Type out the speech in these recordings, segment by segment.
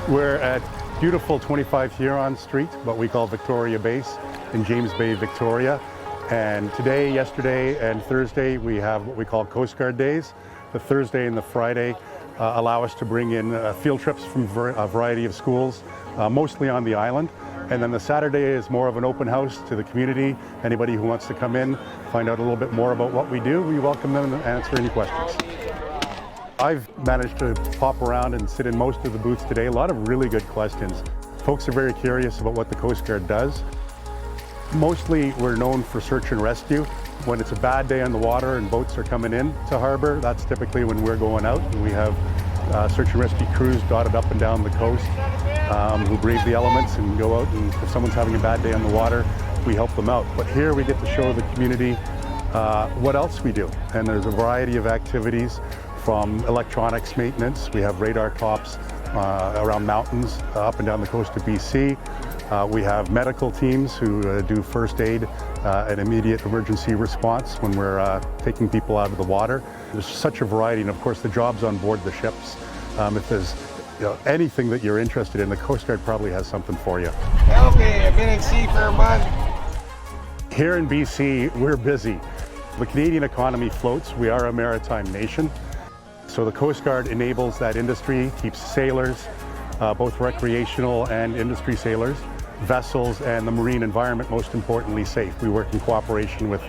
We're at beautiful 25 Huron Street, what we call Victoria Base in James Bay, Victoria. And today, yesterday, and Thursday, we have what we call Coast Guard Days. The Thursday and the Friday allow us to bring in field trips from a variety of schools, mostly on the island. And then the Saturday is more of an open house to the community. Anybody who wants to come in, find out a little bit more about what we do, we welcome them and answer any questions. I've managed to pop around and sit in most of the booths today. A lot of really good questions. Folks are very curious about what the Coast Guard does. Mostly we're known for search and rescue. When it's a bad day on the water and boats are coming in to harbor, that's typically when we're going out. And we have search and rescue crews dotted up and down the coast who brave the elements and go out, and if someone's having a bad day on the water, we help them out. But here we get to show the community what else we do. And there's a variety of activities from electronics maintenance. We have radar tops around mountains up and down the coast of BC. We have medical teams who do first aid and immediate emergency response when we're taking people out of the water. There's such a variety, and of course the jobs on board the ships. If there's anything that you're interested in, the Coast Guard probably has something for you. Help me, I've been at sea for a month. Here in BC, we're busy. The Canadian economy floats. We are a maritime nation. So the Coast Guard enables that industry, keeps sailors, both recreational and industry sailors, vessels, and the marine environment, most importantly, safe. We work in cooperation with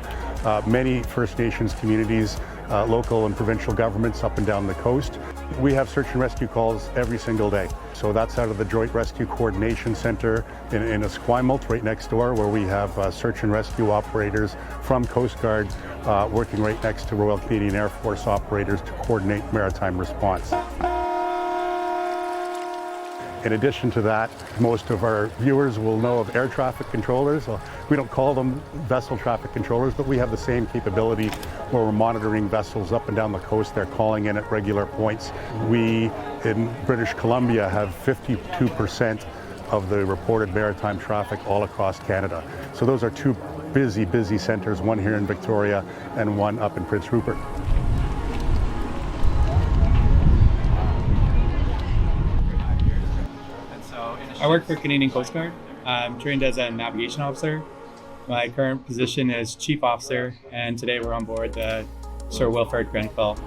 many First Nations communities, local and provincial governments up and down the coast. We have search and rescue calls every single day. So that's out of the Joint Rescue Coordination Center in Esquimalt, right next door, where we have search and rescue operators from Coast Guard working right next to Royal Canadian Air Force operators to coordinate maritime response. In addition to that, most of our viewers will know of air traffic controllers. We don't call them vessel traffic controllers, but we have the same capability where we're monitoring vessels up and down the coast. They're calling in at regular points. We, in British Columbia, have 52% of the reported maritime traffic all across Canada. So those are two busy centers, one here in Victoria and one up in Prince Rupert. I work for Canadian Coast Guard. I'm trained as a navigation officer. My current position is Chief Officer, and today we're on board the Sir Wilfrid Grenfell.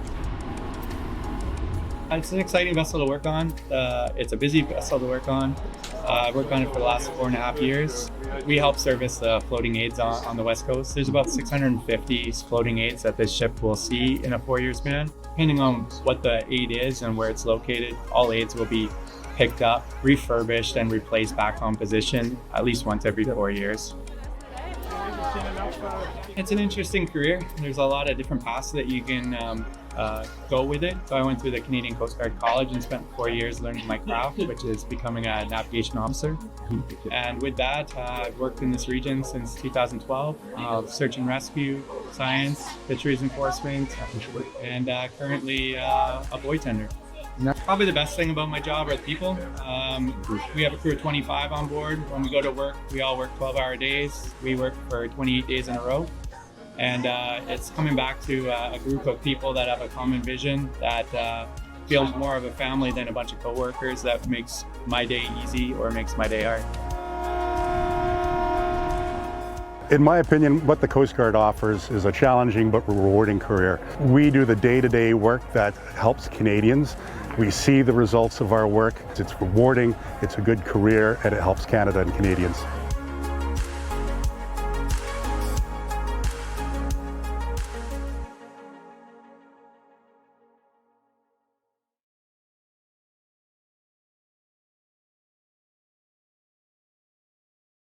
It's an exciting vessel to work on. It's a busy vessel to work on. I've worked on it for the last 4.5 years. We help service the floating aids on the West Coast. There's about 650 floating aids that this ship will see in a 4-year span. Depending on what the aid is and where it's located, all aids will be picked up, refurbished, and replaced back on position at least once every 4 years. It's an interesting career. There's a lot of different paths that you can go with it. So I went through the Canadian Coast Guard College and spent 4 years learning my craft, which is becoming a navigation officer. And with that, I've worked in this region since 2012, search and rescue, science, fisheries enforcement, and currently a buoy tender. Probably the best thing about my job are the people. We have a crew of 25 on board. When we go to work, we all work 12-hour days. We work for 28 days in a row. And it's coming back to a group of people that have a common vision, that feel more of a family than a bunch of coworkers, that makes my day easy or makes my day hard. In my opinion, what the Coast Guard offers is a challenging but rewarding career. We do the day-to-day work that helps Canadians. We see the results of our work. It's rewarding, it's a good career, and it helps Canada and Canadians.